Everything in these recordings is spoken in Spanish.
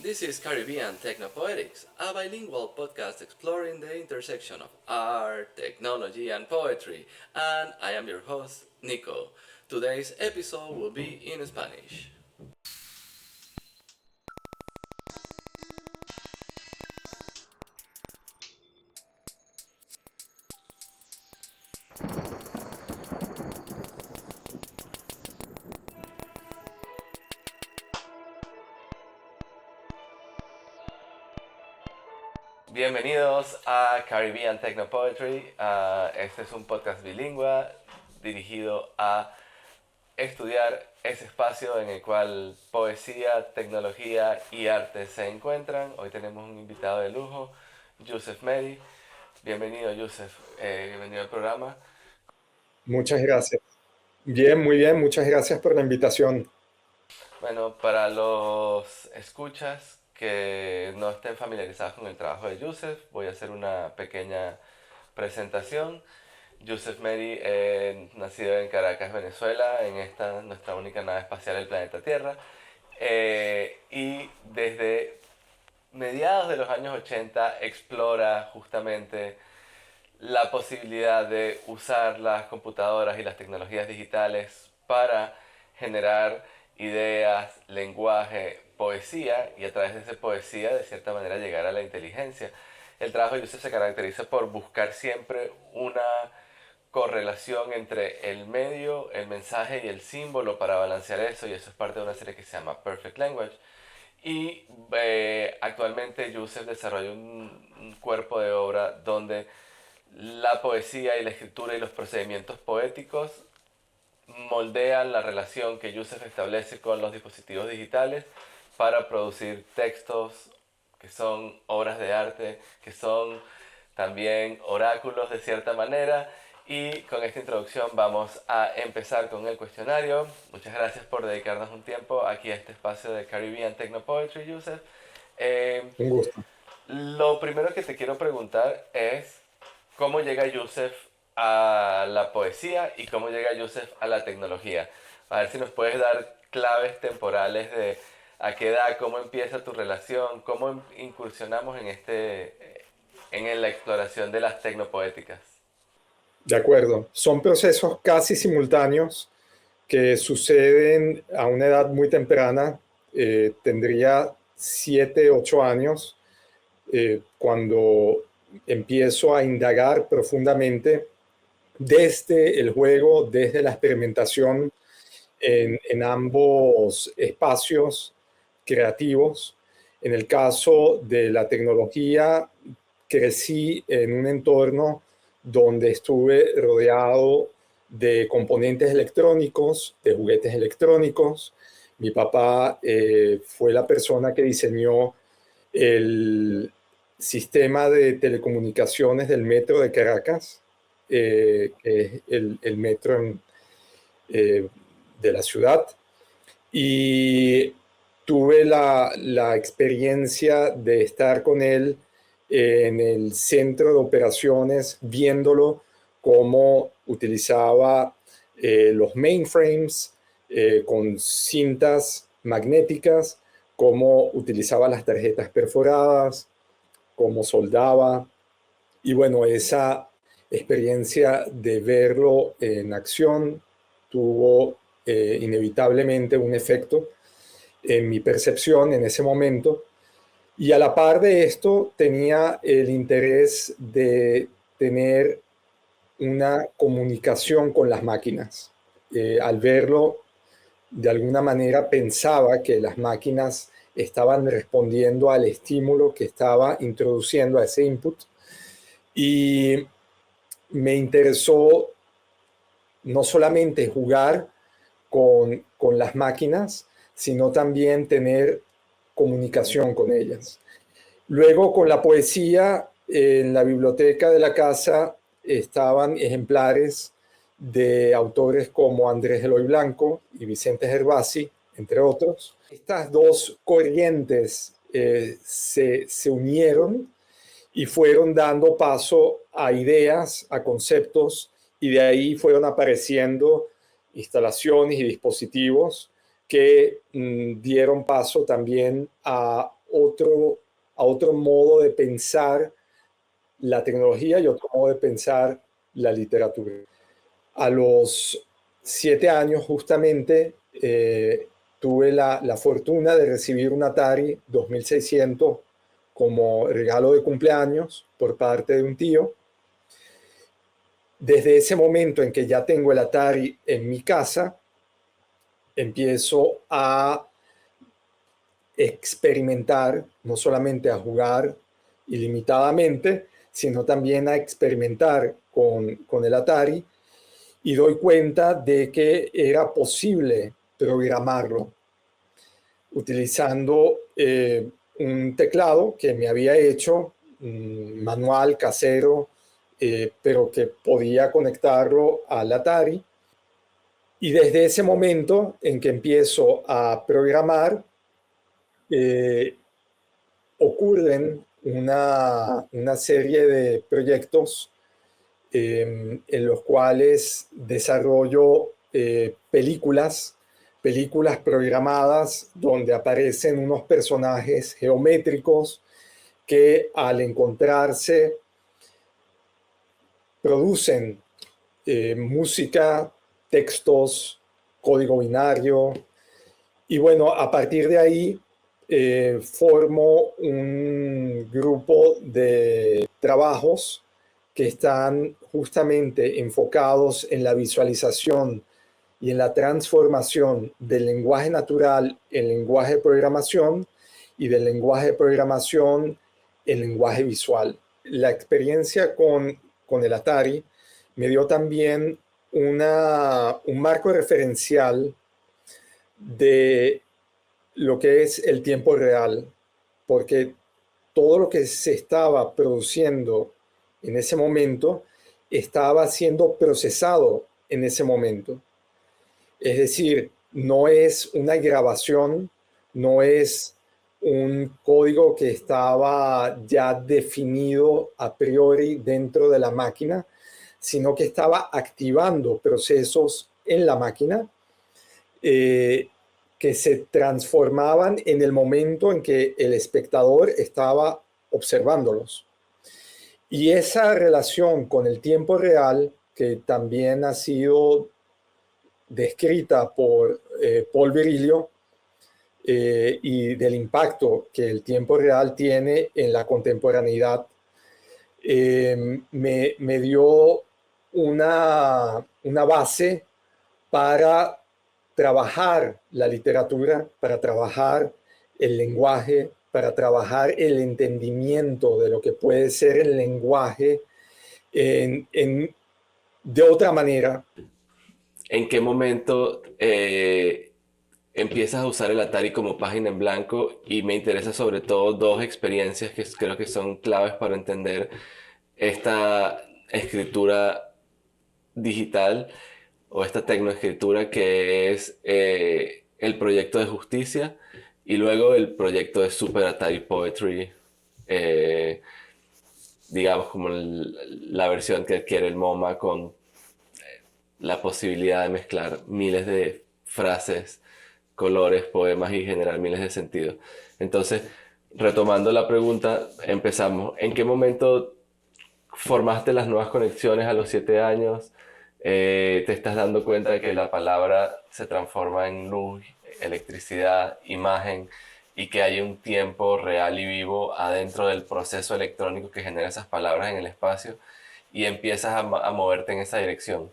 This is Caribbean Technopoetics, a bilingual podcast exploring the intersection of art, technology, and poetry, and I am your host, Nico. Today's episode will be in Spanish. Bienvenidos a Caribbean Technopoetry. Este es un podcast bilingüe dirigido a estudiar ese espacio en el cual poesía, tecnología y arte se encuentran. Hoy tenemos un invitado de lujo, Youssef Mehdi. Bienvenido, Youssef. Bienvenido al programa. Muchas gracias. Bien, muy bien. Muchas gracias por la invitación. Bueno, para los escuchas que no estén familiarizados con el trabajo de Youssef, voy a hacer una pequeña presentación. Youssef Mehdi, nacido en Caracas, Venezuela, en esta nuestra única nave espacial del planeta Tierra, y desde mediados de los años 80 explora justamente la posibilidad de usar las computadoras y las tecnologías digitales para generar ideas, lenguaje, poesía, y a través de esa poesía de cierta manera llegar a la inteligencia. El trabajo de Youssef se caracteriza por buscar siempre una correlación entre el medio, el mensaje y el símbolo para balancear eso, y eso es parte de una serie que se llama Perfect Language. Y actualmente Youssef desarrolla un cuerpo de obra donde la poesía y la escritura y los procedimientos poéticos moldean la relación que Youssef establece con los dispositivos digitales para producir textos que son obras de arte, que son también oráculos de cierta manera. Y con esta introducción vamos a empezar con el cuestionario. Muchas gracias por dedicarnos un tiempo aquí a este espacio de Caribbean Technopoetry, Youssef. Un gusto. Lo primero que te quiero preguntar es cómo llega Youssef a la poesía y cómo llega Youssef a la tecnología. A ver si nos puedes dar claves temporales de a qué edad, cómo empieza tu relación, cómo incursionamos en la exploración de las tecnopoéticas. De acuerdo. Son procesos casi simultáneos que suceden a una edad muy temprana. Tendría 7, 8 años cuando empiezo a indagar profundamente desde el juego, desde la experimentación en ambos espacios creativos. En el caso de la tecnología, crecí en un entorno donde estuve rodeado de componentes electrónicos, de juguetes electrónicos. Mi papá fue la persona que diseñó el sistema de telecomunicaciones del metro de Caracas, que es el metro de la ciudad. Y tuve la experiencia de estar con él en el centro de operaciones, viéndolo cómo utilizaba los mainframes con cintas magnéticas, cómo utilizaba las tarjetas perforadas, cómo soldaba. Y bueno, esa experiencia de verlo en acción tuvo inevitablemente un efecto en mi percepción en ese momento. Y a la par de esto tenía el interés de tener una comunicación con las máquinas. Al verlo, de alguna manera pensaba que las máquinas estaban respondiendo al estímulo que estaba introduciendo a ese input. Y me interesó no solamente jugar con las máquinas, sino también tener comunicación con ellas. Luego, con la poesía, en la biblioteca de la casa estaban ejemplares de autores como Andrés Eloy Blanco y Vicente Gervasi, entre otros. Estas dos corrientes se unieron y fueron dando paso a ideas, a conceptos, y de ahí fueron apareciendo instalaciones y dispositivos que dieron paso también a otro, a otro modo de pensar la tecnología y otro modo de pensar la literatura. A los 7 años justamente tuve la fortuna de recibir un Atari 2600 como regalo de cumpleaños por parte de un tío. Desde ese momento en que ya tengo el Atari en mi casa, empiezo a experimentar, no solamente a jugar ilimitadamente, sino también a experimentar con el Atari, y doy cuenta de que era posible programarlo utilizando un teclado que me había hecho, manual, casero, pero que podía conectarlo al Atari. Y desde ese momento en que empiezo a programar, eh, ocurren una serie de proyectos en los cuales desarrollo películas programadas donde aparecen unos personajes geométricos que al encontrarse producen música, textos, código binario. Y bueno, a partir de ahí formo un grupo de trabajos que están justamente enfocados en la visualización y en la transformación del lenguaje natural en lenguaje de programación y del lenguaje de programación en lenguaje visual. La experiencia con el Atari me dio también un marco referencial de lo que es el tiempo real, porque todo lo que se estaba produciendo en ese momento estaba siendo procesado en ese momento. Es decir, no es una grabación, no es un código que estaba ya definido a priori dentro de la máquina, sino que estaba activando procesos en la máquina que se transformaban en el momento en que el espectador estaba observándolos. Y esa relación con el tiempo real, que también ha sido descrita por Paul Virilio, y del impacto que el tiempo real tiene en la contemporaneidad, me dio una base para trabajar la literatura, para trabajar el lenguaje, para trabajar el entendimiento de lo que puede ser el lenguaje de otra manera. ¿En qué momento empiezas a usar el Atari como página en blanco? Y me interesa sobre todo dos experiencias que creo que son claves para entender esta escritura digital o esta tecnoescritura, que es el proyecto de Justicia y luego el proyecto de Super Atari Poetry, eh, digamos como la versión que adquiere el MoMA con la posibilidad de mezclar miles de frases, colores, poemas y generar miles de sentidos. Entonces, retomando la pregunta, empezamos. ¿En qué momento formaste las nuevas conexiones a los 7 años? ¿Te estás dando cuenta de que la palabra se transforma en luz, electricidad, imagen, y que hay un tiempo real y vivo adentro del proceso electrónico que genera esas palabras en el espacio, y empiezas a moverte en esa dirección?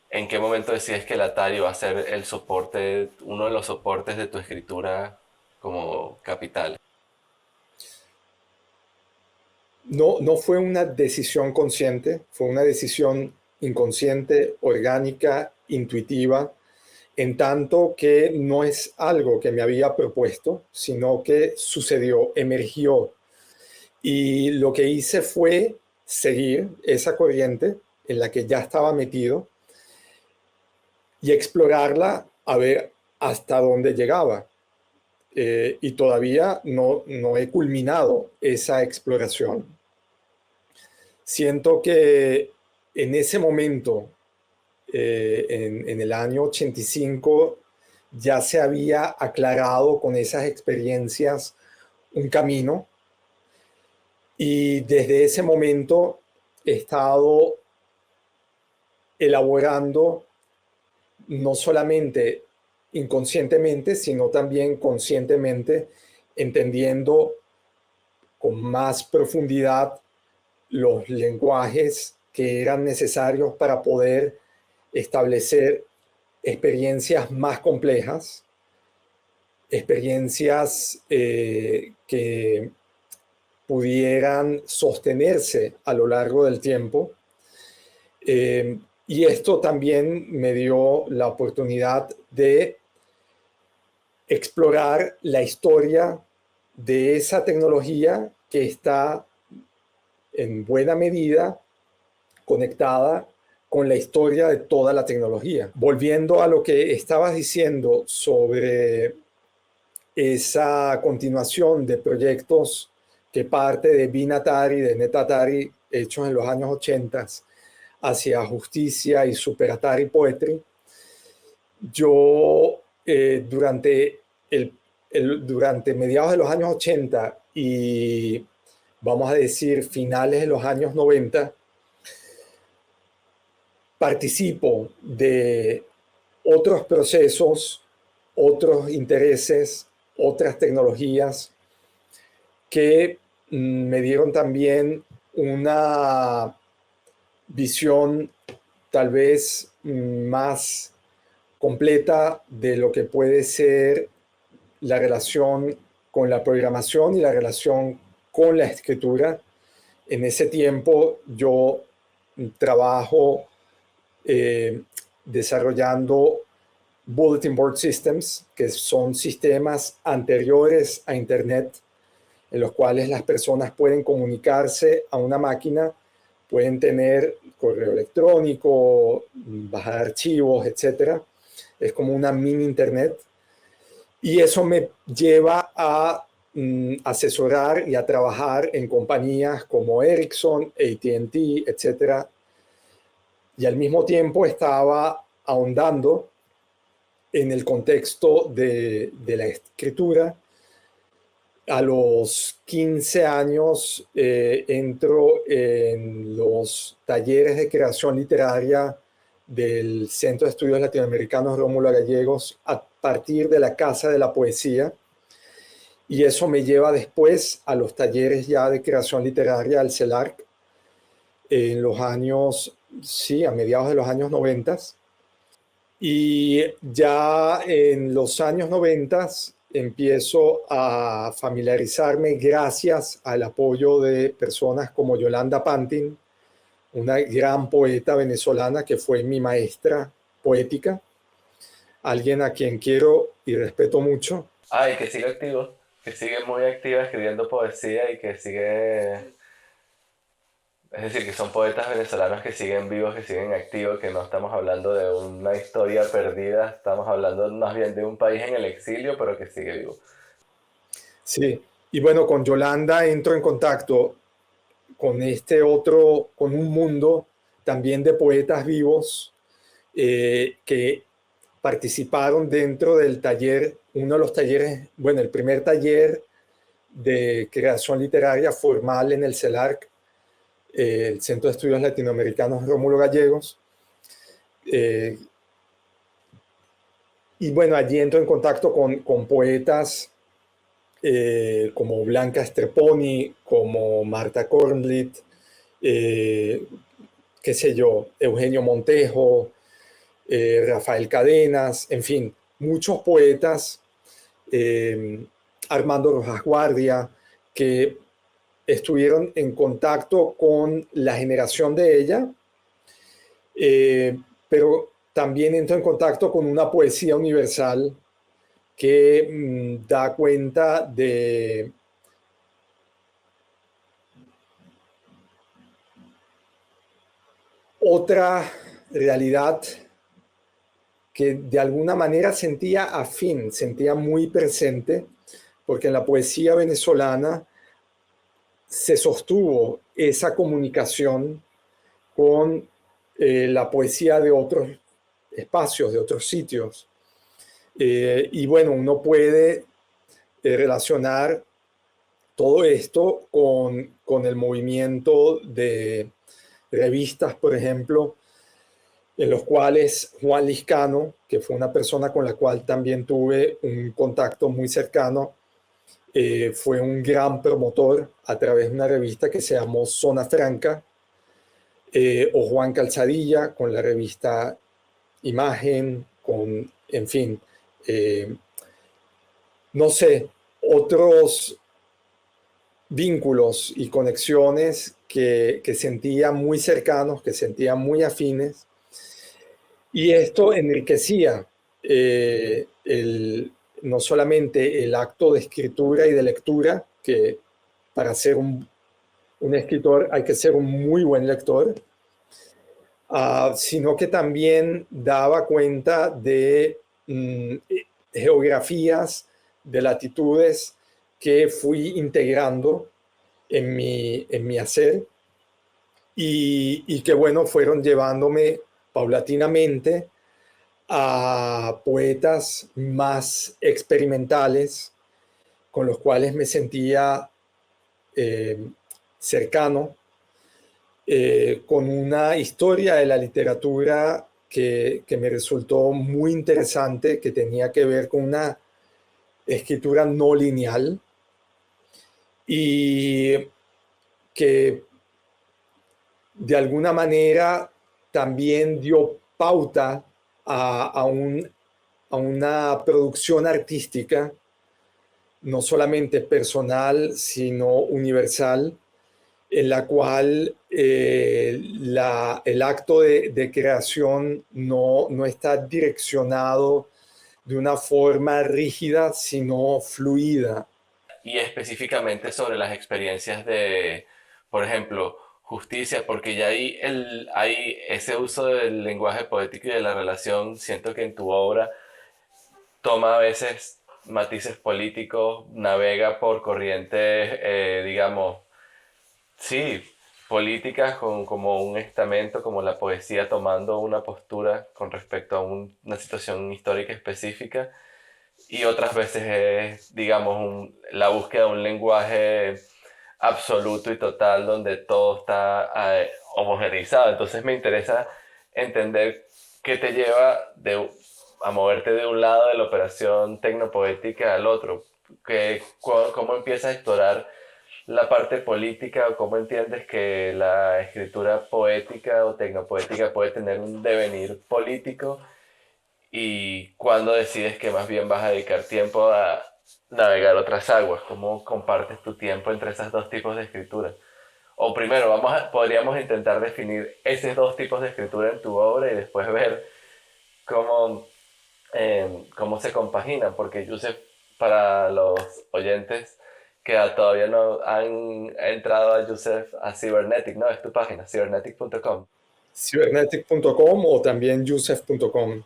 ¿En qué momento decides que el Atari va a ser el soporte, uno de los soportes de tu escritura como capital? No fue una decisión consciente, fue una decisión inconsciente, orgánica, intuitiva, en tanto que no es algo que me había propuesto, sino que sucedió, emergió. Y lo que hice fue seguir esa corriente en la que ya estaba metido y explorarla a ver hasta dónde llegaba. Y todavía no he culminado esa exploración. Siento que en ese momento, en el año 85, ya se había aclarado con esas experiencias un camino, y desde ese momento he estado elaborando no solamente inconscientemente, sino también conscientemente, entendiendo con más profundidad los lenguajes que eran necesarios para poder establecer experiencias más complejas, experiencias que pudieran sostenerse a lo largo del tiempo. Y esto también me dio la oportunidad de explorar la historia de esa tecnología que está en buena medida conectada con la historia de toda la tecnología. Volviendo a lo que estabas diciendo sobre esa continuación de proyectos que parte de Binatari, de Netatari, hechos en los años 80 hacia Justicia y Super Atari Poetry, yo durante mediados de los años 80 y vamos a decir finales de los años 90, participo de otros procesos, otros intereses, otras tecnologías que me dieron también una visión tal vez más completa de lo que puede ser la relación con la programación y la relación con la escritura. En ese tiempo yo trabajo desarrollando Bulletin Board Systems, que son sistemas anteriores a Internet, en los cuales las personas pueden comunicarse a una máquina, pueden tener correo electrónico, bajar archivos, etc. Es como una mini Internet. Y eso me lleva a asesorar y a trabajar en compañías como Ericsson, AT&T, etc. Y al mismo tiempo estaba ahondando en el contexto de la escritura. A los 15 años entro en los talleres de creación literaria del Centro de Estudios Latinoamericanos Rómulo Gallegos a partir de la Casa de la Poesía, y eso me lleva después a los talleres ya de creación literaria del CELARC en los años, sí, a mediados de los años 90. Y ya en los años 90 empiezo a familiarizarme gracias al apoyo de personas como Yolanda Pantin, una gran poeta venezolana que fue mi maestra poética, alguien a quien quiero y respeto mucho. Ah, y que sigue activo, que sigue muy activa escribiendo poesía y que sigue... Es decir, que son poetas venezolanos que siguen vivos, que siguen activos, que no estamos hablando de una historia perdida, estamos hablando más bien de un país en el exilio, pero que sigue vivo. Sí, y bueno, con Yolanda entro en contacto con con un mundo también de poetas vivos que participaron dentro del taller, uno de los talleres, bueno, el primer taller de creación literaria formal en el CELARC, el Centro de Estudios Latinoamericanos Rómulo Gallegos. Y bueno, allí entro en contacto con poetas como Blanca Streponi, como Marta Kornblit, qué sé yo, Eugenio Montejo, Rafael Cadenas, en fin, muchos poetas, Armando Rojas Guardia, que estuvieron en contacto con la generación de ella, pero también entró en contacto con una poesía universal que da cuenta de otra realidad que de alguna manera sentía afín, sentía muy presente, porque en la poesía venezolana se sostuvo esa comunicación con la poesía de otros espacios, de otros sitios. Y bueno, uno puede relacionar todo esto con el movimiento de revistas, por ejemplo, en los cuales Juan Liscano, que fue una persona con la cual también tuve un contacto muy cercano, fue un gran promotor a través de una revista que se llamó Zona Franca, o Juan Calzadilla con la revista Imagen, en fin, eh, no sé, otros vínculos y conexiones que sentía muy cercanos, que sentía muy afines, y esto enriquecía no solamente el acto de escritura y de lectura, que para ser un escritor hay que ser un muy buen lector, sino que también daba cuenta de geografías, de latitudes que fui integrando en mi hacer y que bueno, fueron llevándome paulatinamente a poetas más experimentales con los cuales me sentía eh, cercano, con una historia de la literatura que me resultó muy interesante, que tenía que ver con una escritura no lineal y que de alguna manera también dio pauta a una producción artística, no solamente personal, sino universal, en la cual el acto de creación no está direccionado de una forma rígida, sino fluida. Y específicamente sobre las experiencias de, por ejemplo, justicia, porque ya ahí hay ese uso del lenguaje poético y de la relación, siento que en tu obra toma a veces matices políticos, navega por corrientes, digamos, sí, políticas como un estamento, como la poesía tomando una postura con respecto a una situación histórica específica, y otras veces es, digamos, la búsqueda de un lenguaje absoluto y total donde todo está homogeneizado. Entonces me interesa entender qué te lleva a moverte de un lado de la operación tecnopoética al otro, cómo empiezas a explorar la parte política o cómo entiendes que la escritura poética o tecnopoética puede tener un devenir político y cuándo decides que más bien vas a dedicar tiempo a navegar otras aguas, cómo compartes tu tiempo entre esos dos tipos de escritura. O primero, podríamos intentar definir esos dos tipos de escritura en tu obra y después ver cómo, cómo se compaginan, porque yo sé, para los oyentes que todavía no han entrado a Yusef, a Cybernetic, ¿no? Es tu página, cybernetic.com. Cybernetic.com o también yusef.com.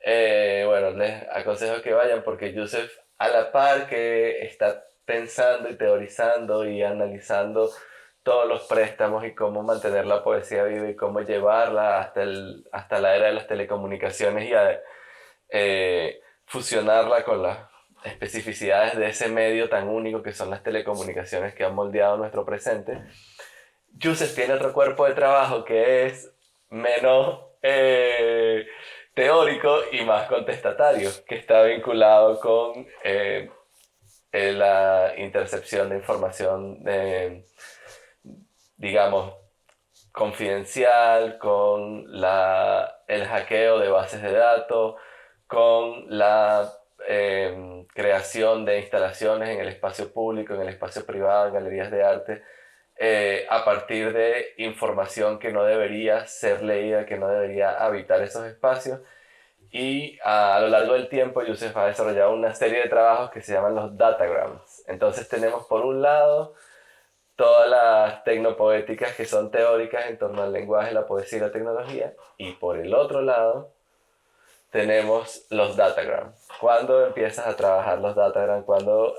Bueno, les aconsejo que vayan porque Yusef, a la par que está pensando y teorizando y analizando todos los préstamos y cómo mantener la poesía viva y cómo llevarla hasta la era de las telecomunicaciones y fusionarla con las especificidades de ese medio tan único que son las telecomunicaciones que han moldeado nuestro presente. Yusef tiene otro cuerpo de trabajo que es menos teórico y más contestatario, que está vinculado con la intercepción de información, digamos, confidencial, con el hackeo de bases de datos, con la creación de instalaciones en el espacio público, en el espacio privado, en galerías de arte, a partir de información que no debería ser leída, que no debería habitar esos espacios. Y a lo largo del tiempo, Yusef ha desarrollado una serie de trabajos que se llaman los datagrams. Entonces tenemos por un lado todas las tecnopoéticas que son teóricas en torno al lenguaje, la poesía y la tecnología, y por el otro lado tenemos los datagrams. ¿Cuándo empiezas a trabajar los datagrams? ¿Cuándo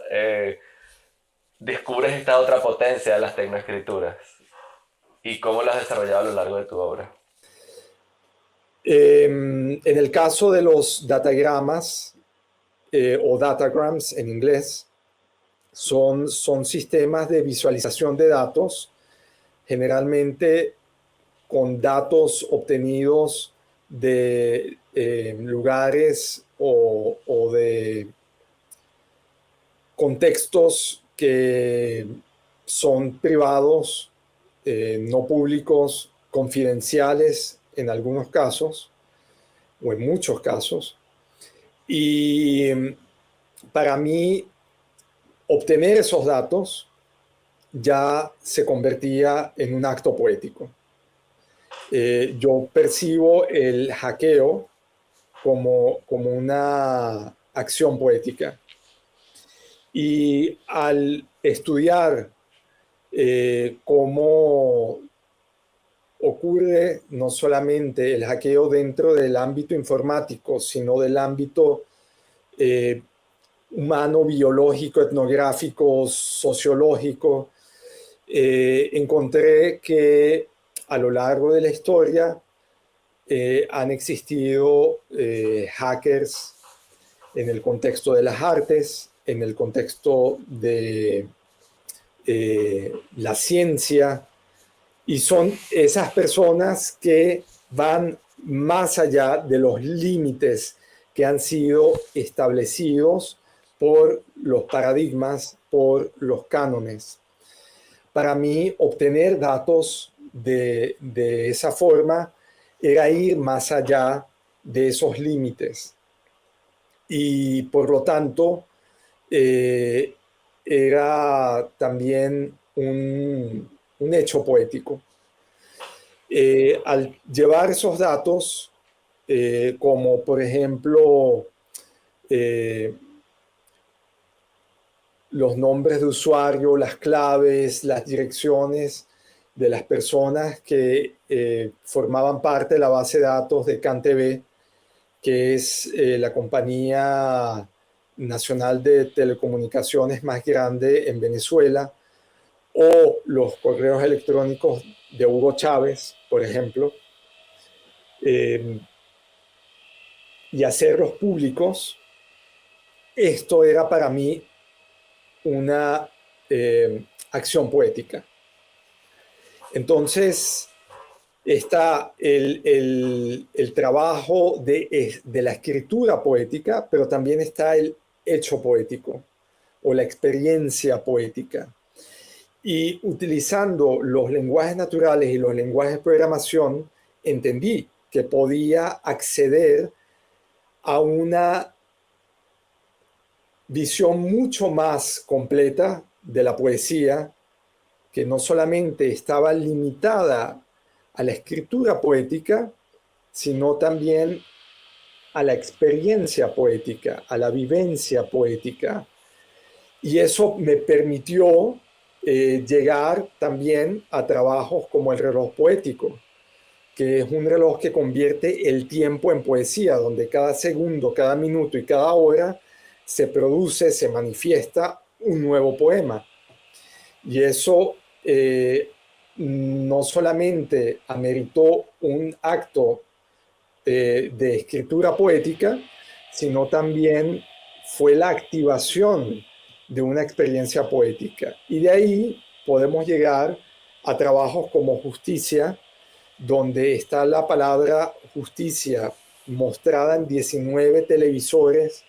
descubres esta otra potencia de las tecnoescrituras? ¿Y cómo lo has desarrollado a lo largo de tu obra? En el caso de los datagramas, o datagrams en inglés, son sistemas de visualización de datos, generalmente con datos obtenidos de lugares o de contextos que son privados, no públicos, confidenciales en algunos casos, o en muchos casos. Y para mí, obtener esos datos ya se convertía en un acto poético. Yo percibo el hackeo como una acción poética. Y al estudiar cómo ocurre no solamente el hackeo dentro del ámbito informático, sino del ámbito humano, biológico, etnográfico, sociológico, encontré que a lo largo de la historia han existido hackers en el contexto de las artes, en el contexto de la ciencia, y son esas personas que van más allá de los límites que han sido establecidos por los paradigmas, por los cánones. Para mí, obtener datos de esa forma era ir más allá de esos límites. Y por lo tanto, era también un hecho poético. Al llevar esos datos, como por ejemplo los nombres de usuario, las claves, las direcciones de las personas que formaban parte de la base de datos de CanTV, que es la compañía nacional de telecomunicaciones más grande en Venezuela, o los correos electrónicos de Hugo Chávez, por ejemplo, y hacerlos públicos. Esto era para mí una acción poética. Entonces está el trabajo de la escritura poética, pero también está el hecho poético o la experiencia poética. Y utilizando los lenguajes naturales y los lenguajes de programación, entendí que podía acceder a una visión mucho más completa de la poesía, que no solamente estaba limitada a la escritura poética, sino también a la experiencia poética, a la vivencia poética. Y eso me permitió llegar también a trabajos como el reloj poético, que es un reloj que convierte el tiempo en poesía, donde cada segundo, cada minuto y cada hora se produce, se manifiesta un nuevo poema. Y eso no solamente ameritó un acto de escritura poética, sino también fue la activación de una experiencia poética. Y de ahí podemos llegar a trabajos como Justicia, donde está la palabra justicia mostrada en 19 televisores,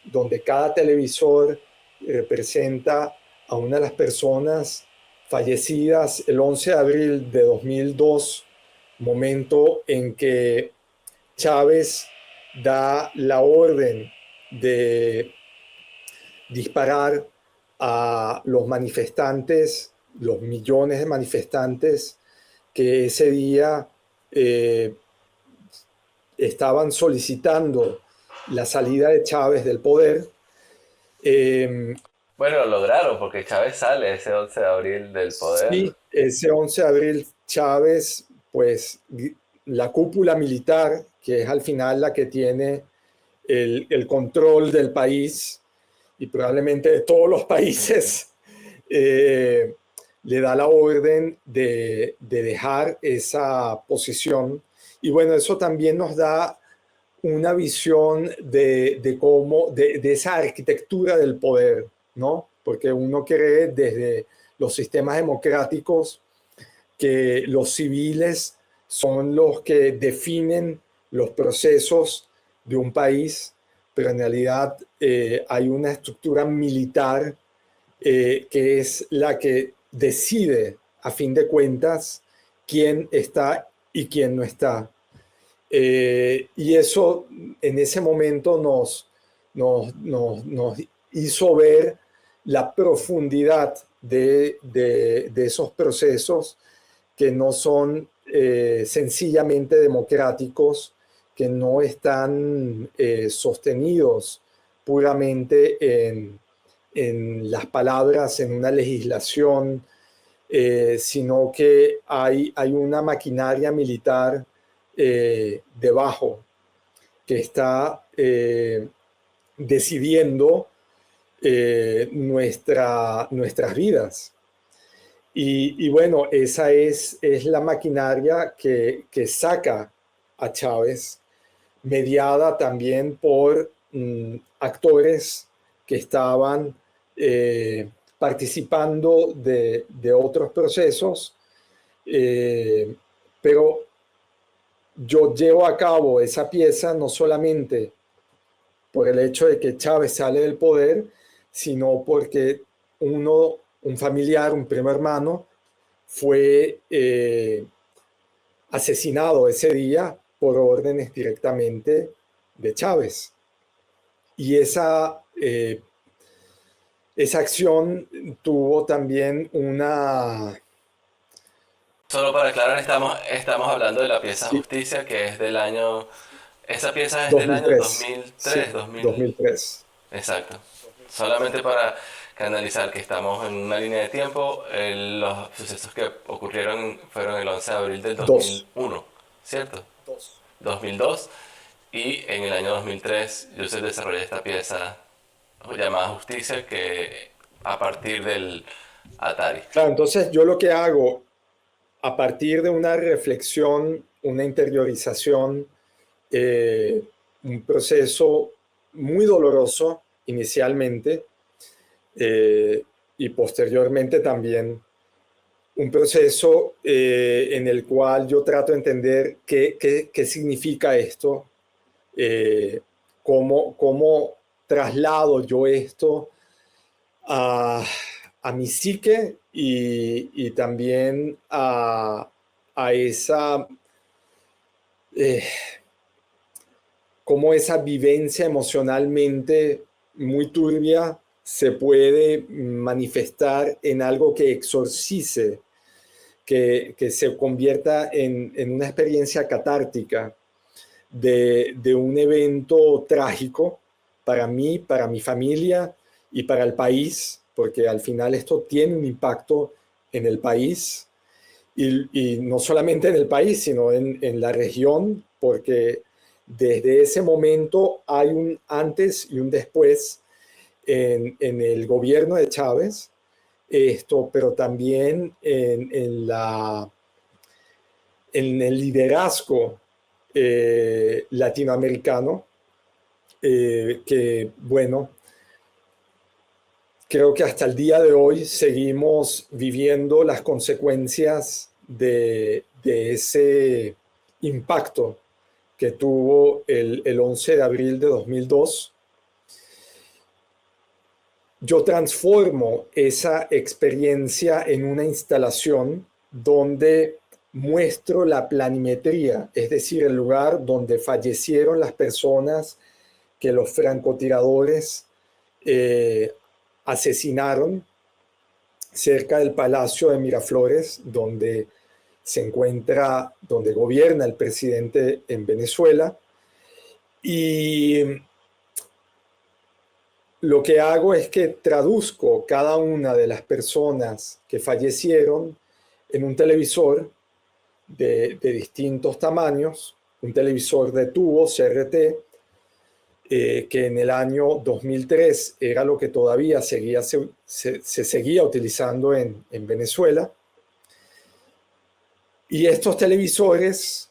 donde cada televisor representa a una de las personas fallecidas el 11 de abril de 2002, momento en que Chávez da la orden de disparar a los manifestantes, los millones de manifestantes que ese día estaban solicitando la salida de Chávez del poder. Bueno, lo lograron porque Chávez sale ese 11 de abril del poder. Sí, ese 11 de abril Chávez, pues la cúpula militar, que es al final la que tiene el control del país y probablemente de todos los países, le da la orden de dejar esa posición. Y bueno, eso también nos da una visión de cómo, de esa arquitectura del poder, ¿no? porque uno cree desde los sistemas democráticos que los civiles son los que definen los procesos de un país, pero en realidad hay una estructura militar que es la que decide, a fin de cuentas, quién está y quién no está. Y eso en ese momento nos hizo ver la profundidad de esos procesos que no son sencillamente democráticos, que no están sostenidos puramente en las palabras, en una legislación, sino que hay una maquinaria militar debajo que está decidiendo nuestras vidas. Y bueno, esa es la maquinaria que saca a Chávez, mediada también por actores que estaban participando de otros procesos, pero yo llevo a cabo esa pieza no solamente por el hecho de que Chávez sale del poder, sino porque un familiar, un primo hermano, fue asesinado ese día por órdenes directamente de Chávez. Y esa acción tuvo también una... Solo para aclarar, estamos hablando de la pieza Sí, Justicia, que es del año... Esa pieza es del año 2003. Sí, 2003, 2000... 2003. Exacto. Solamente para canalizar que estamos en una línea de tiempo, los sucesos que ocurrieron fueron el 11 de abril del Dos. 2001, ¿cierto? 2002. Y en el año 2003 yo se desarrollé esta pieza llamada Justicia, que a partir del Atari. Claro, entonces yo lo que hago a partir de una reflexión, una interiorización, eh, un proceso muy doloroso inicialmente, y posteriormente también un proceso en el cual yo trato de entender qué significa esto, eh, cómo traslado yo esto a, a mi psique y también a esa, eh, cómo esa vivencia emocionalmente muy turbia se puede manifestar en algo que exorcice, que se convierta en una experiencia catártica de un evento trágico para mí, para mi familia y para el país, porque al final esto tiene un impacto en el país y no solamente en el país, sino en la región, porque desde ese momento hay un antes y un después en el gobierno de Chávez, pero también en el liderazgo latinoamericano, que bueno, creo que hasta el día de hoy seguimos viviendo las consecuencias de ese impacto que tuvo el 11 de abril de 2002. Yo transformo esa experiencia en una instalación donde muestro la planimetría, es decir, el lugar donde fallecieron las personas que los francotiradores eh, asesinaron cerca del Palacio de Miraflores, donde se encuentra, donde gobierna el presidente en Venezuela. Y lo que hago es que traduzco cada una de las personas que fallecieron en un televisor de distintos tamaños, un televisor de tubo CRT, que en el año 2003 era lo que todavía se seguía utilizando en Venezuela. Y estos televisores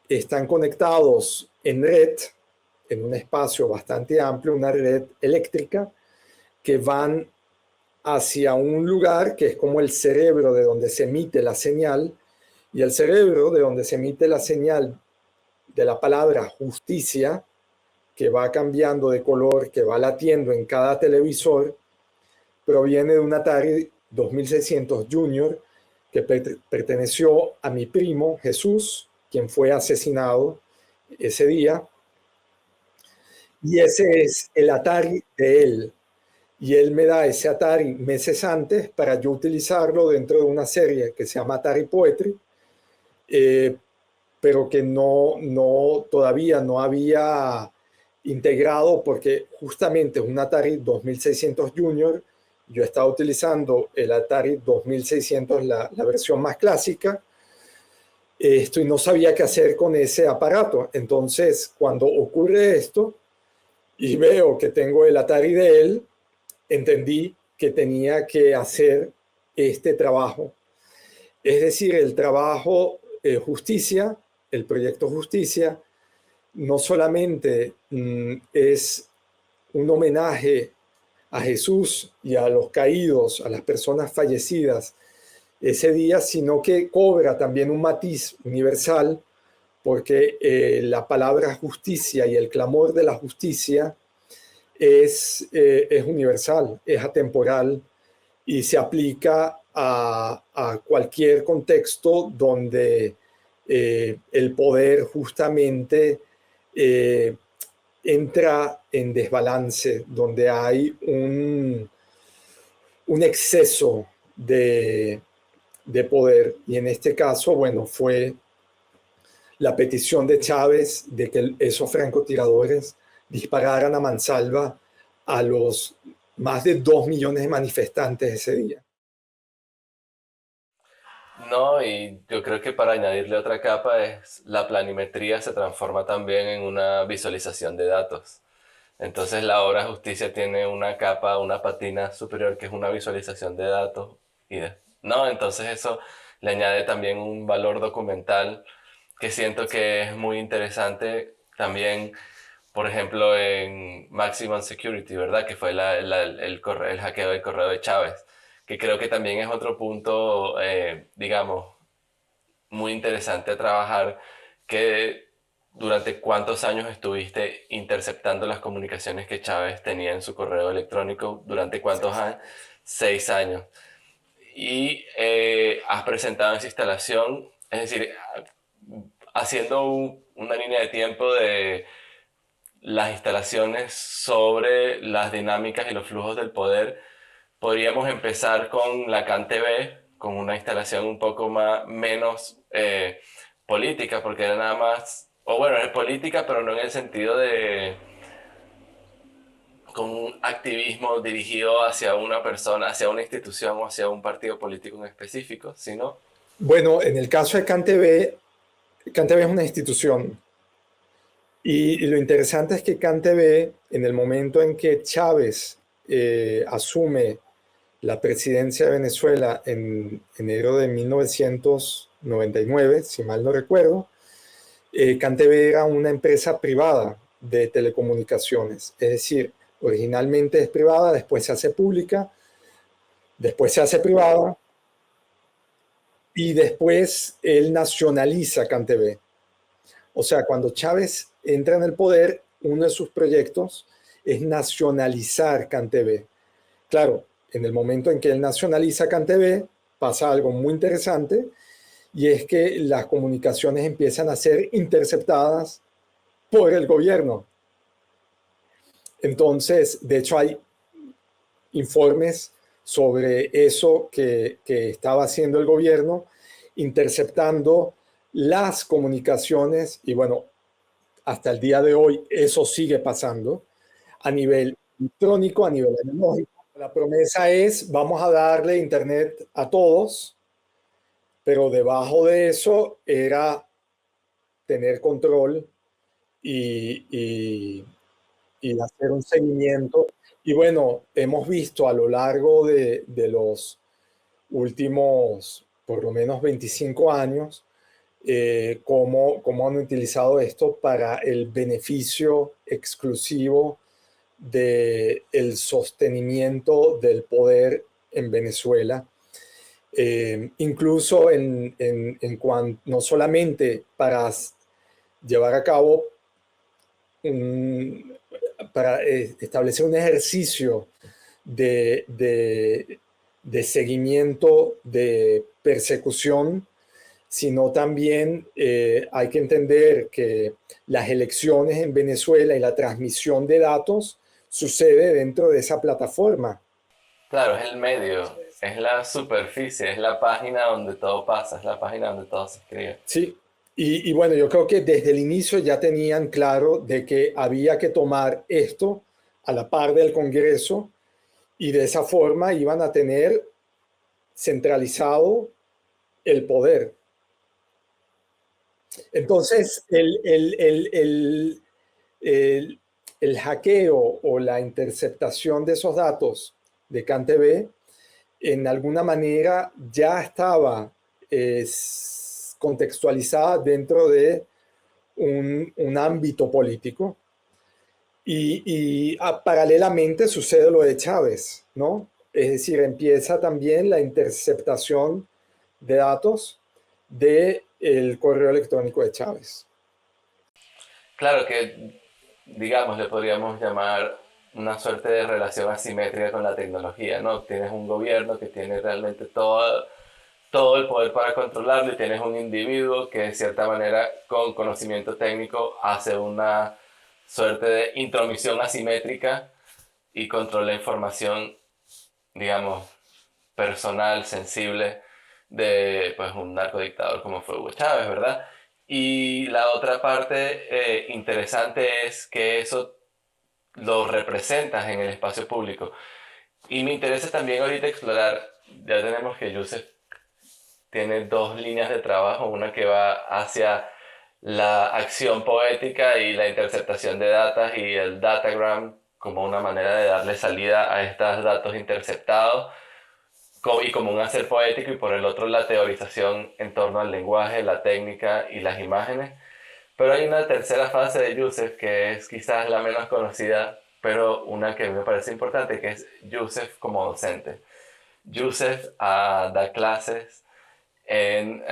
están conectados en red, en un espacio bastante amplio, una red eléctrica, que van hacia un lugar que es como el cerebro de donde se emite la señal, y el cerebro de donde se emite la señal de la palabra justicia, que va cambiando de color, que va latiendo en cada televisor, proviene de un Atari 2600 Junior que perteneció a mi primo Jesús, quien fue asesinado ese día. Y ese es el Atari de él. Y él me da ese Atari meses antes para yo utilizarlo dentro de una serie que se llama Atari Poetry, eh, pero que todavía no había integrado porque justamente es un Atari 2600 Junior. Yo estaba utilizando el Atari 2600, la versión más clásica, y no sabía qué hacer con ese aparato. Entonces, cuando ocurre esto y veo que tengo el Atari de él, entendí que tenía que hacer este trabajo. Es decir, el trabajo Justicia, el proyecto Justicia, no solamente es un homenaje a Jesús y a los caídos, a las personas fallecidas ese día, sino que cobra también un matiz universal, porque la palabra justicia y el clamor de la justicia es universal, es atemporal y se aplica a cualquier contexto donde el poder justamente eh, entra en desbalance, donde hay un exceso de poder. Y en este caso, bueno, fue la petición de Chávez de que esos francotiradores dispararan a mansalva a los más de 2 millones de manifestantes ese día. No, y yo creo que para añadirle otra capa es la planimetría se transforma también en una visualización de datos. Entonces la obra justicia tiene una capa, una patina superior que es una visualización de datos. No, entonces eso le añade también un valor documental que siento que es muy interesante también, por ejemplo, en Maximum Security, ¿verdad? Que fue el hackeo del correo de Chávez, que creo que también es otro punto, digamos, muy interesante a trabajar, que durante cuántos años estuviste interceptando las comunicaciones que Chávez tenía en su correo electrónico, durante cuántos años, 6 años. Y has presentado esa instalación, es decir, haciendo una línea de tiempo de las instalaciones sobre las dinámicas y los flujos del poder. Podríamos empezar con la CanTV, con una instalación un poco menos política, porque era nada más, o bueno, es política, pero no en el sentido de con un activismo dirigido hacia una persona, hacia una institución o hacia un partido político en específico, sino... Bueno, en el caso de CanTV, CanTV es una institución. Y lo interesante es que CanTV, en el momento en que Chávez asume la presidencia de Venezuela en enero de 1999, si mal no recuerdo, CanTV era una empresa privada de telecomunicaciones. Es decir, originalmente es privada, después se hace pública, después se hace privada y después él nacionaliza CanTV. O sea, cuando Chávez entra en el poder, uno de sus proyectos es nacionalizar CanTV. Claro, en el momento en que él nacionaliza CanTV, pasa algo muy interesante, y es que las comunicaciones empiezan a ser interceptadas por el gobierno. Entonces, de hecho, hay informes sobre eso que estaba haciendo el gobierno, interceptando las comunicaciones, y bueno, hasta el día de hoy eso sigue pasando a nivel electrónico, a nivel analógico. La promesa es, vamos a darle internet a todos, pero debajo de eso era tener control y, y, y hacer un seguimiento. Y bueno, hemos visto a lo largo de los últimos, por lo menos 25 años, cómo han utilizado esto para el beneficio exclusivo del sostenimiento del poder en Venezuela, incluso en cuanto, no solamente para llevar a cabo para establecer un ejercicio de seguimiento, de persecución, sino también hay que entender que las elecciones en Venezuela y la transmisión de datos sucede dentro de esa plataforma. Claro, es el medio, es la superficie, es la página donde todo pasa, es la página donde todo se escribe. Sí, y bueno, yo creo que desde el inicio ya tenían claro de que había que tomar esto a la par del Congreso y de esa forma iban a tener centralizado el poder. Entonces, el hackeo o la interceptación de esos datos de CanTV en alguna manera ya estaba contextualizada dentro de un ámbito político paralelamente sucede lo de Chávez, ¿no? Es decir, empieza también la interceptación de datos del correo electrónico de Chávez. Claro que, digamos, le podríamos llamar una suerte de relación asimétrica con la tecnología, ¿no? Tienes un gobierno que tiene realmente todo el poder para controlarlo y tienes un individuo que de cierta manera con conocimiento técnico hace una suerte de intromisión asimétrica y controla información, digamos, personal, sensible de pues, un narcodictador como fue Hugo Chávez, ¿verdad? Y la otra parte interesante es que eso lo representas en el espacio público. Y me interesa también ahorita explorar, ya tenemos que Yusef tiene dos líneas de trabajo, una que va hacia la acción poética y la interceptación de datos y el datagram como una manera de darle salida a estos datos interceptados y como un hacer poético, y por el otro la teorización en torno al lenguaje, la técnica y las imágenes. Pero hay una tercera fase de Yusef que es quizás la menos conocida, pero una que me parece importante, que es Yusef como docente. Yusef da clases en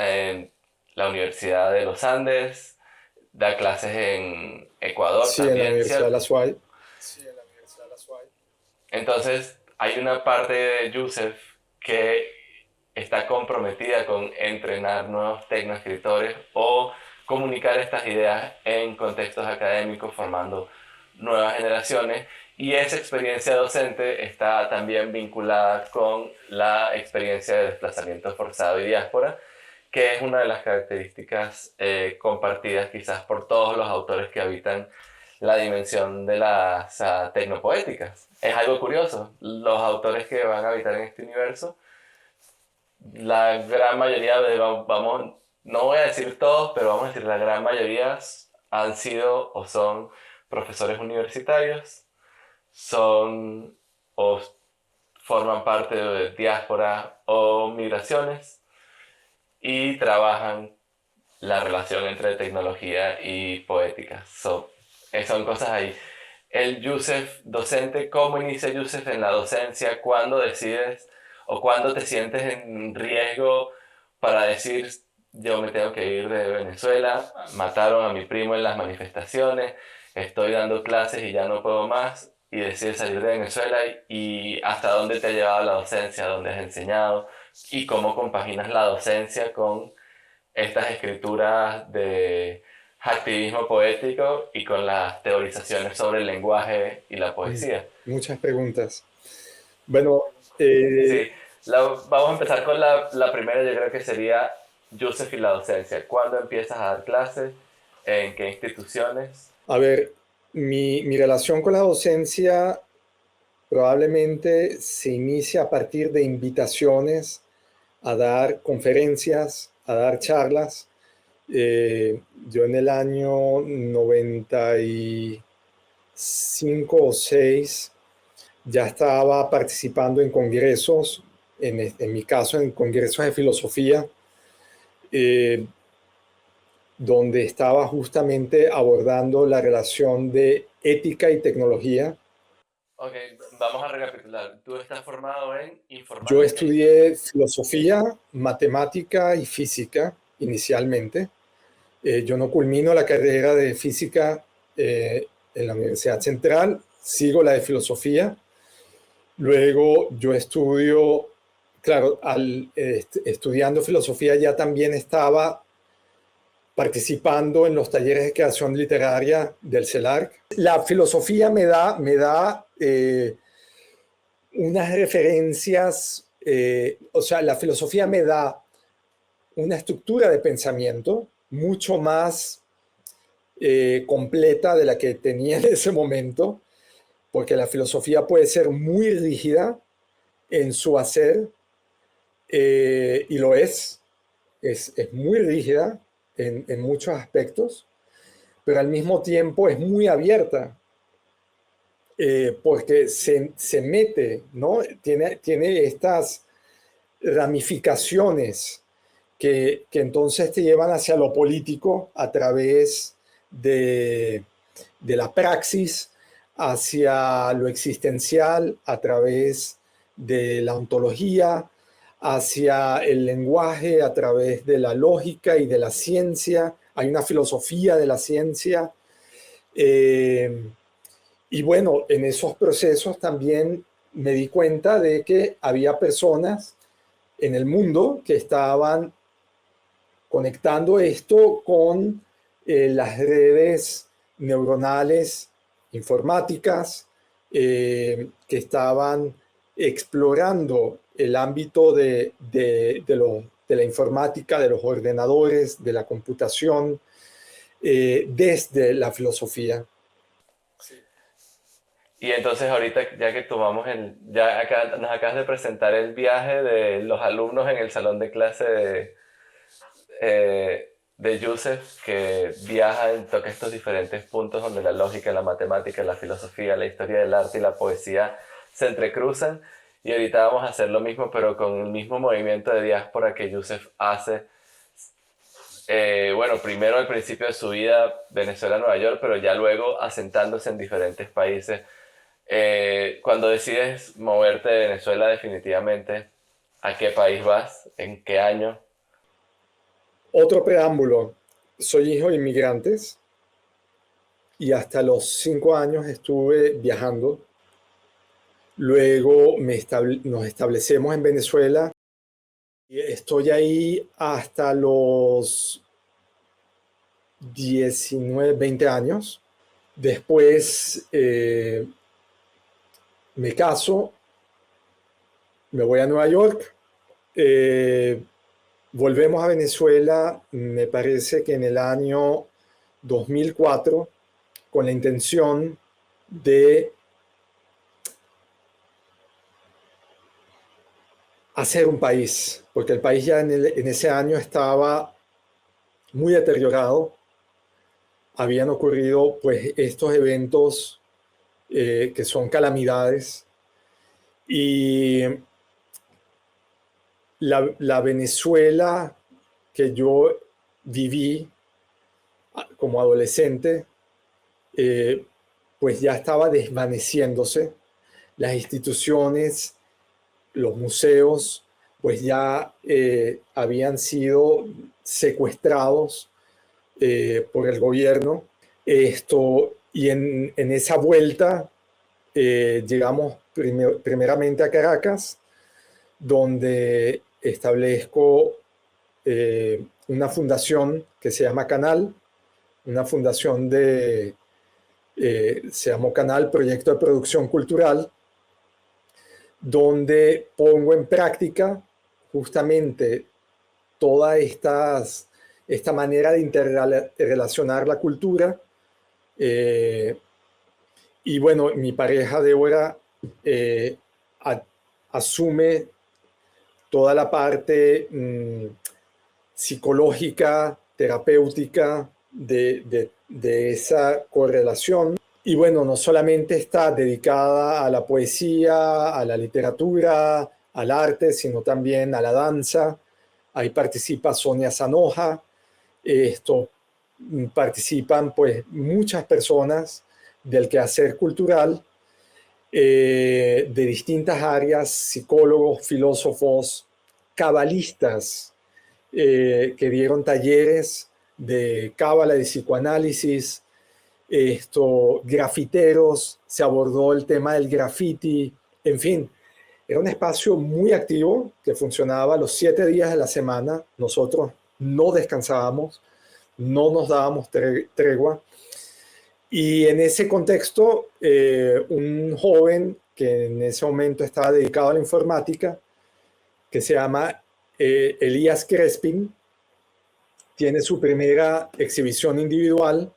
la Universidad de los Andes, da clases en Ecuador Sí, en la también, Universidad de la ¿cierto? SUAY. Entonces, hay una parte de Yusef que está comprometida con entrenar nuevos tecnoescritores o comunicar estas ideas en contextos académicos, formando nuevas generaciones. Y esa experiencia docente está también vinculada con la experiencia de desplazamiento forzado y diáspora, que es una de las características compartidas quizás por todos los autores que habitan la dimensión de las tecnopoéticas. Es algo curioso, los autores que van a habitar en este universo, la gran mayoría, vamos, no voy a decir todos, pero vamos a decir la gran mayoría han sido o son profesores universitarios, son o forman parte de diáspora o migraciones y trabajan la relación entre tecnología y poética. Son cosas ahí. El Yusef docente, ¿cómo inicia Yusef en la docencia? ¿Cuándo decides o cuándo te sientes en riesgo para decir, yo me tengo que ir de Venezuela, mataron a mi primo en las manifestaciones, estoy dando clases y ya no puedo más, y decides salir de Venezuela? ¿Y hasta dónde te ha llevado la docencia? ¿Dónde has enseñado? ¿Y cómo compaginas la docencia con estas escrituras de activismo poético y con las teorizaciones sobre el lenguaje y la poesía? Muchas preguntas. Bueno, Sí, vamos a empezar con la primera, yo creo que sería Joseph y la docencia. ¿Cuándo empiezas a dar clases? ¿En qué instituciones? a ver, mi relación con la docencia probablemente se inicia a partir de invitaciones a dar conferencias, a dar charlas. Yo en el año 95 o 6 ya estaba participando en congresos, en mi caso en congresos de filosofía, eh, donde estaba justamente abordando la relación de ética y tecnología. Ok, vamos a recapitular. Tú estás formado en Yo informática y... estudié filosofía, matemática y física inicialmente. Yo no culmino la carrera de física en la Universidad Central, sigo la de filosofía. Luego yo estudio, claro, estudiando filosofía ya también estaba participando en los talleres de creación literaria del CELARC. La filosofía me da unas referencias, o sea, la filosofía me da una estructura de pensamiento mucho más completa de la que tenía en ese momento, porque la filosofía puede ser muy rígida en su hacer, y lo es muy rígida en muchos aspectos, pero al mismo tiempo es muy abierta, porque se mete, ¿no? Tiene estas ramificaciones que entonces te llevan hacia lo político a través de la praxis, hacia lo existencial a través de la ontología, hacia el lenguaje a través de la lógica y de la ciencia. Hay una filosofía de la ciencia. Eh, y bueno, en esos procesos también me di cuenta de que había personas en el mundo que estaban conectando esto con las redes neuronales informáticas, que estaban explorando el ámbito de la informática, de los ordenadores, de la computación, desde la filosofía. Y entonces ahorita, ya que tomamos ya acá, nos acabas de presentar el viaje de los alumnos en el salón de clase de Yusef, que viaja en toca estos diferentes puntos donde la lógica, la matemática, la filosofía, la historia del arte y la poesía se entrecruzan. Y ahorita vamos a hacer lo mismo, pero con el mismo movimiento de diáspora que Yusef hace. Bueno, primero al principio de su vida, Venezuela-Nueva York, pero ya luego asentándose en diferentes países. Cuando decides moverte de Venezuela definitivamente, ¿a qué país vas? ¿En qué año? Otro preámbulo. Soy hijo de inmigrantes y hasta los 5 años estuve viajando. Luego nos establecemos en Venezuela y estoy ahí hasta los 19, 20 años. Después me caso, me voy a Nueva York, eh, volvemos a Venezuela, me parece que en el año 2004, con la intención de hacer un país, porque el país ya en ese año estaba muy deteriorado. Habían ocurrido pues estos eventos que son calamidades, y la Venezuela que yo viví como adolescente, eh, pues ya estaba desvaneciéndose. Las instituciones, los museos, pues ya habían sido secuestrados por el gobierno. Y en esa vuelta llegamos primeramente a Caracas, donde establezco una fundación que se llama Canal, una fundación se llamó Canal Proyecto de Producción Cultural, donde pongo en práctica justamente toda esta manera de interrelacionar la cultura. eh, y bueno, mi pareja Débora eh, a, asume toda la parte psicológica, terapéutica de esa correlación. Y bueno, no solamente está dedicada a la poesía, a la literatura, al arte, sino también a la danza. Ahí participa Sonia Sanoja. Esto participan pues muchas personas del quehacer cultural. de distintas áreas, psicólogos, filósofos, cabalistas, que dieron talleres de cábala, de psicoanálisis, grafiteros, se abordó el tema del graffiti, en fin, era un espacio muy activo que funcionaba los 7 días de la semana. Nosotros no descansábamos, no nos dábamos tregua. Y en ese contexto, un joven que en ese momento estaba dedicado a la informática, que se llama Elías Crespin, tiene su primera exhibición individual.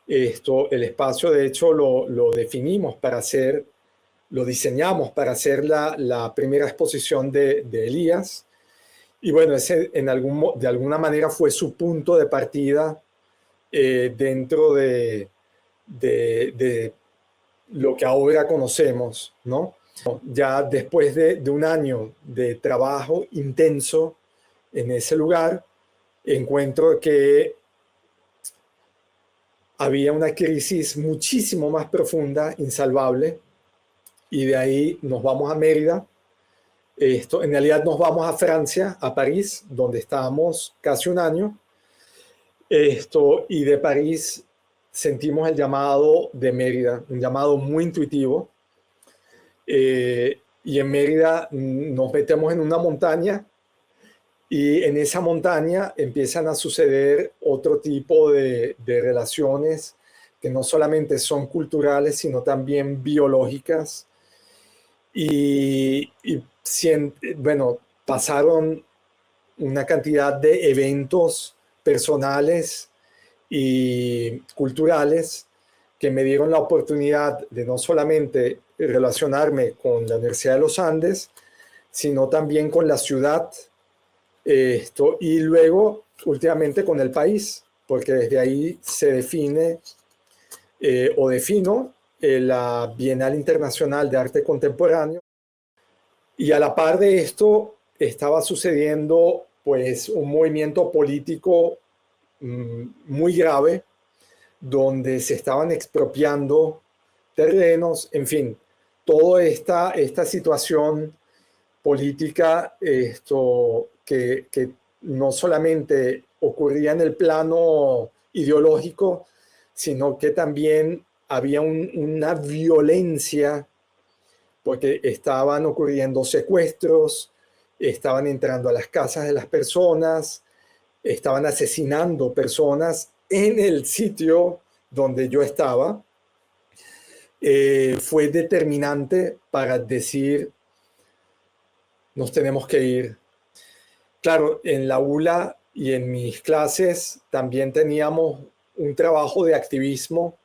El espacio, de hecho, lo definimos para hacer, lo diseñamos para hacer la primera exposición de Elías. Y bueno, ese de alguna manera fue su punto de partida dentro de lo que ahora conocemos, ¿no? Ya después de un año de trabajo intenso en ese lugar, encuentro que había una crisis muchísimo más profunda, insalvable, y de ahí nos vamos a Mérida. En realidad nos vamos a Francia, a París, donde estábamos casi un año. Y de París sentimos el llamado de Mérida, un llamado muy intuitivo. Y en Mérida nos metemos en una montaña y en esa montaña empiezan a suceder otro tipo de relaciones que no solamente son culturales, sino también biológicas. Bueno, pasaron una cantidad de eventos personales y culturales que me dieron la oportunidad de no solamente relacionarme con la Universidad de los Andes, sino también con la ciudad, y luego últimamente con el país, porque desde ahí se define o defino la Bienal Internacional de Arte Contemporáneo. Y a la par de esto estaba sucediendo pues un movimiento político muy grave, donde se estaban expropiando terrenos, en fin, toda esta situación política, que no solamente ocurría en el plano ideológico, sino que también había una violencia, porque estaban ocurriendo secuestros, estaban entrando a las casas de las personas, estaban asesinando personas en el sitio donde yo estaba. Fue determinante para decir, nos tenemos que ir. Claro, en la ULA y en mis clases también teníamos un trabajo de activismo,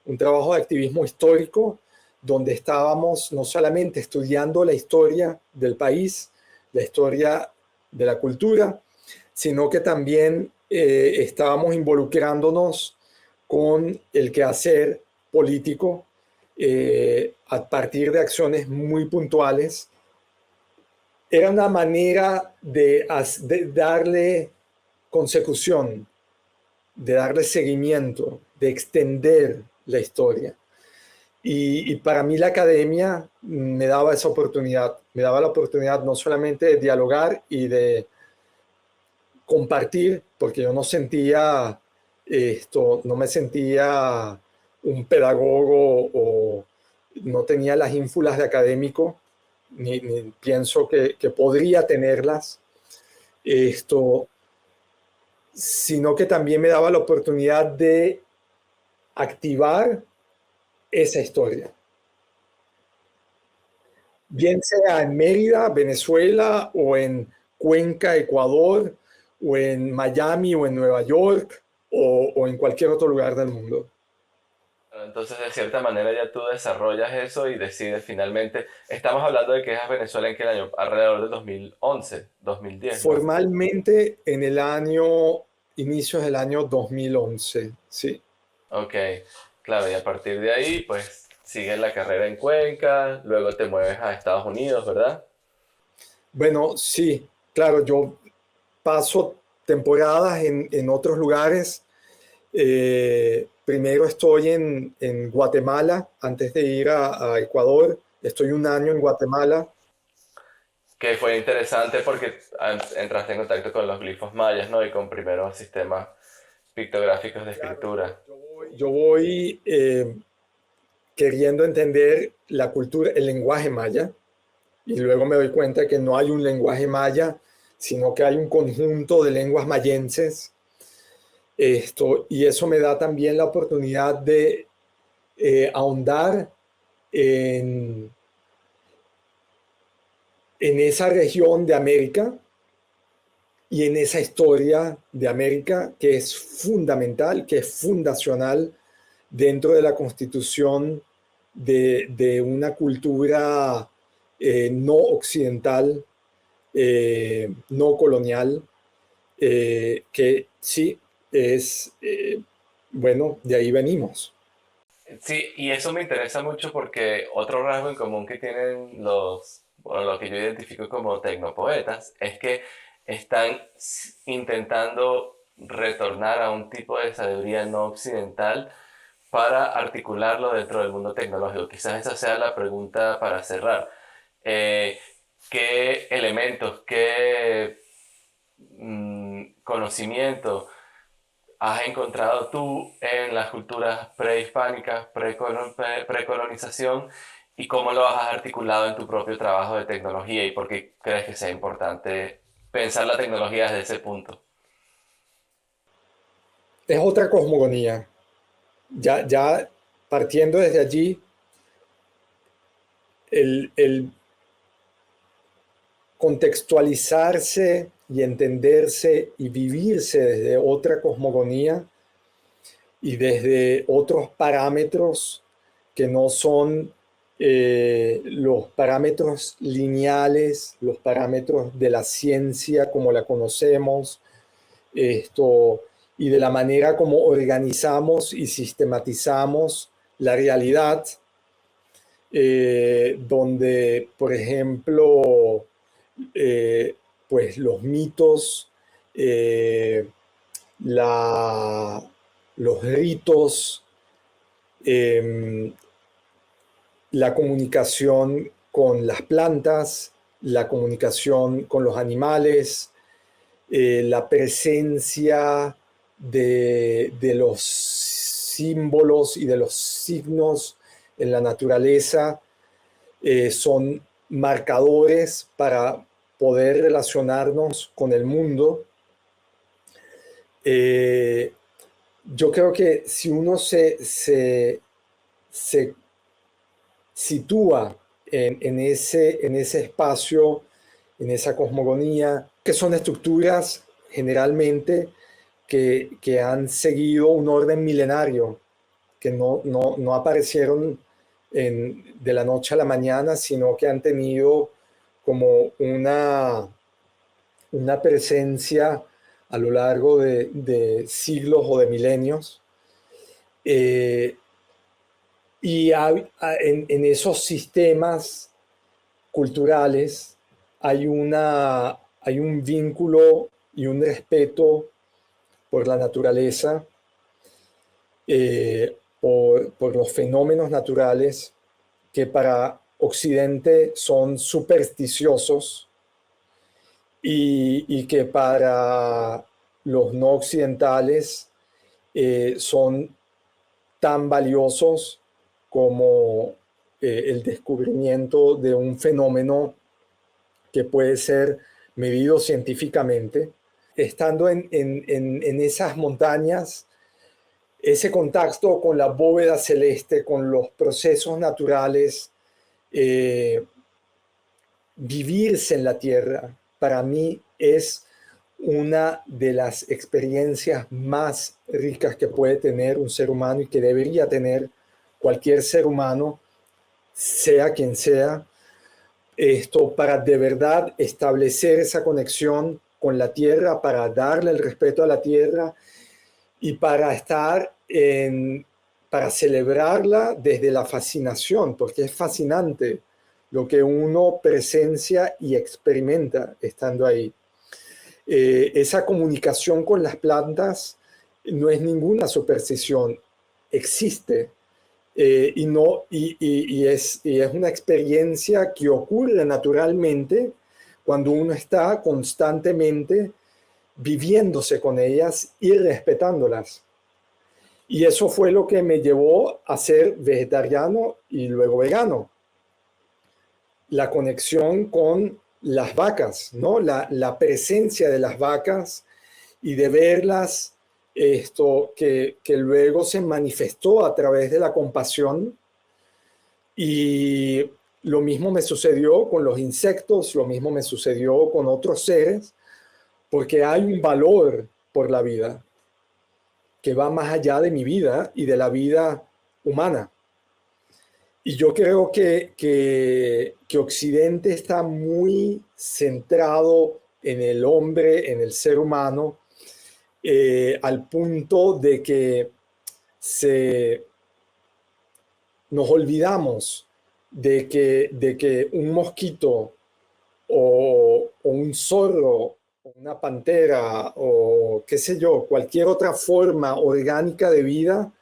un trabajo de activismo histórico, donde estábamos no solamente estudiando la historia del país, la historia de la cultura, sino que también estábamos involucrándonos con el quehacer político a partir de acciones muy puntuales. Era una manera de darle consecución, de darle seguimiento, de extender la historia. Y para mí la academia me daba esa oportunidad, me daba la oportunidad no solamente de dialogar y de compartir, porque yo no sentía no me sentía un pedagogo o no tenía las ínfulas de académico, ni pienso que podría tenerlas, sino que también me daba la oportunidad de activar esa historia. Bien sea en Mérida, Venezuela, o en Cuenca, Ecuador, o en Miami, o en Nueva York, o en cualquier otro lugar del mundo. Entonces, de cierta manera ya tú desarrollas eso y decides finalmente. Estamos hablando de que es a Venezuela en qué año, alrededor de 2011, 2010, ¿no? Formalmente en el inicios del año 2011, sí. Ok, claro, y a partir de ahí, pues sigues la carrera en Cuenca, luego te mueves a Estados Unidos, ¿verdad? Bueno, sí, claro, yo paso temporadas en otros lugares, primero estoy en Guatemala antes de ir a Ecuador. Estoy un año en Guatemala. Que fue interesante porque entraste en contacto con los glifos mayas, ¿no? Y con primeros sistemas pictográficos de Claro, escritura. yo voy queriendo entender la cultura, el lenguaje maya, y luego me doy cuenta que no hay un lenguaje maya, sino que hay un conjunto de lenguas mayenses. Y eso me da también la oportunidad de ahondar en, en esa región de América y en esa historia de América que es fundamental, que es fundacional dentro de la constitución de una cultura no occidental, no colonial, que sí es, bueno, de ahí venimos. Sí, y eso me interesa mucho porque otro rasgo en común que tienen bueno, lo que yo identifico como tecnopoetas, es que están intentando retornar a un tipo de sabiduría no occidental para articularlo dentro del mundo tecnológico. Quizás esa sea la pregunta para cerrar. Eh, ¿Qué elementos, qué conocimiento has encontrado tú en las culturas prehispánicas, precolonización, y cómo lo has articulado en tu propio trabajo de tecnología y por qué crees que sea importante pensar la tecnología desde ese punto? Es otra cosmogonía. Ya partiendo desde allí, el contextualizarse y entenderse y vivirse desde otra cosmogonía y desde otros parámetros que no son los parámetros lineales, los parámetros de la ciencia como la conocemos, esto, y de la manera como organizamos y sistematizamos la realidad, donde, por ejemplo, pues los mitos, eh, la, los ritos, eh, la comunicación con las plantas, la comunicación con los animales, la presencia de los símbolos y de los signos en la naturaleza son marcadores para poder relacionarnos con el mundo. Eh, yo creo que si uno se sitúa en ese espacio, en esa cosmogonía, que son estructuras generalmente que han seguido un orden milenario, que no aparecieron de la noche a la mañana, sino que han tenido como una presencia a lo largo de siglos o de milenios. Eh, y en esos sistemas culturales hay un vínculo y un respeto por la naturaleza, por los fenómenos naturales que para Occidente son supersticiosos y que para los no occidentales son tan valiosos como el descubrimiento de un fenómeno que puede ser medido científicamente. Estando en esas montañas, ese contacto con la bóveda celeste, con los procesos naturales, eh, vivirse en la tierra, para mí es una de las experiencias más ricas que puede tener un ser humano y que debería tener cualquier ser humano, sea quien sea, para de verdad establecer esa conexión con la tierra, para darle el respeto a la tierra y para para celebrarla desde la fascinación, porque es fascinante lo que uno presencia y experimenta estando ahí. Esa comunicación con las plantas no es ninguna superstición, existe y es una experiencia que ocurre naturalmente cuando uno está constantemente viviéndose con ellas y respetándolas. Y eso fue lo que me llevó a ser vegetariano y luego vegano. La conexión con las vacas, ¿no? La presencia de las vacas y de verlas, esto que luego se manifestó a través de la compasión. Y lo mismo me sucedió con los insectos, lo mismo me sucedió con otros seres, porque hay un valor por la vida que va más allá de mi vida y de la vida humana. Y yo creo que Occidente está muy centrado en el hombre, en el ser humano, al punto de que se, nos olvidamos de que un mosquito o un zorro, o una pantera, o qué sé yo, cualquier otra forma orgánica de vida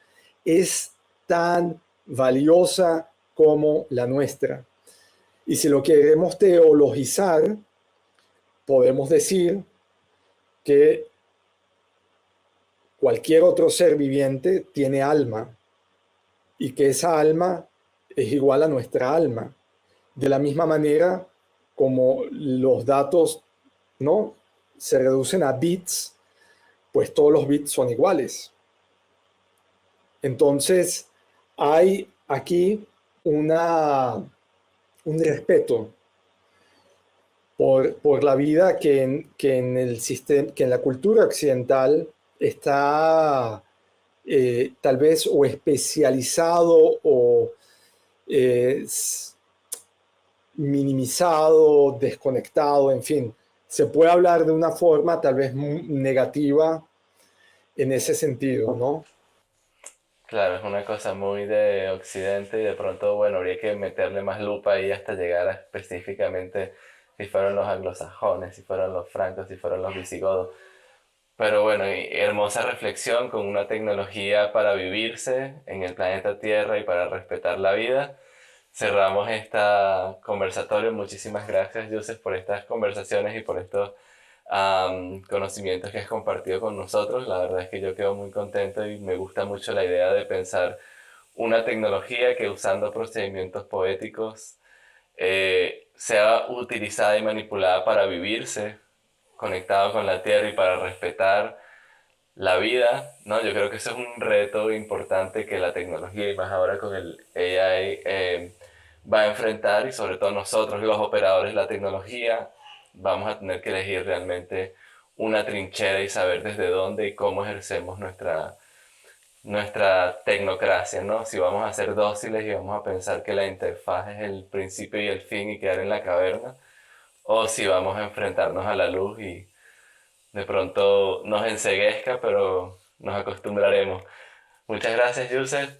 es tan valiosa como la nuestra. Y si lo queremos teologizar, podemos decir que cualquier otro ser viviente tiene alma y que esa alma es igual a nuestra alma. De la misma manera como los datos, ¿no?, se reducen a bits, pues todos los bits son iguales. Entonces, hay aquí un respeto por la vida que en la cultura occidental está tal vez o especializado o eh, minimizado, desconectado, en fin. Se puede hablar de una forma tal vez negativa en ese sentido, ¿no? Claro, es una cosa muy de Occidente y de pronto, bueno, habría que meterle más lupa ahí hasta llegar a específicamente si fueron los anglosajones, si fueron los francos, si fueron los visigodos. Pero bueno, y hermosa reflexión con una tecnología para vivirse en el planeta Tierra y para respetar la vida. Cerramos esta conversatorio. Muchísimas gracias, Joseph, por estas conversaciones y por estos conocimientos que has compartido con nosotros. La verdad es que yo quedo muy contento y me gusta mucho la idea de pensar una tecnología que usando procedimientos poéticos sea utilizada y manipulada para vivirse conectado con la tierra y para respetar la vida, ¿no? Yo creo que eso es un reto importante que la tecnología y más ahora con el AI va a enfrentar y sobre todo nosotros los operadores de la tecnología vamos a tener que elegir realmente una trinchera y saber desde dónde y cómo ejercemos nuestra tecnocracia, ¿no? Si vamos a ser dóciles y vamos a pensar que la interfaz es el principio y el fin y quedar en la caverna, o si vamos a enfrentarnos a la luz y de pronto nos enceguezca, pero nos acostumbraremos. Muchas gracias, Yusef.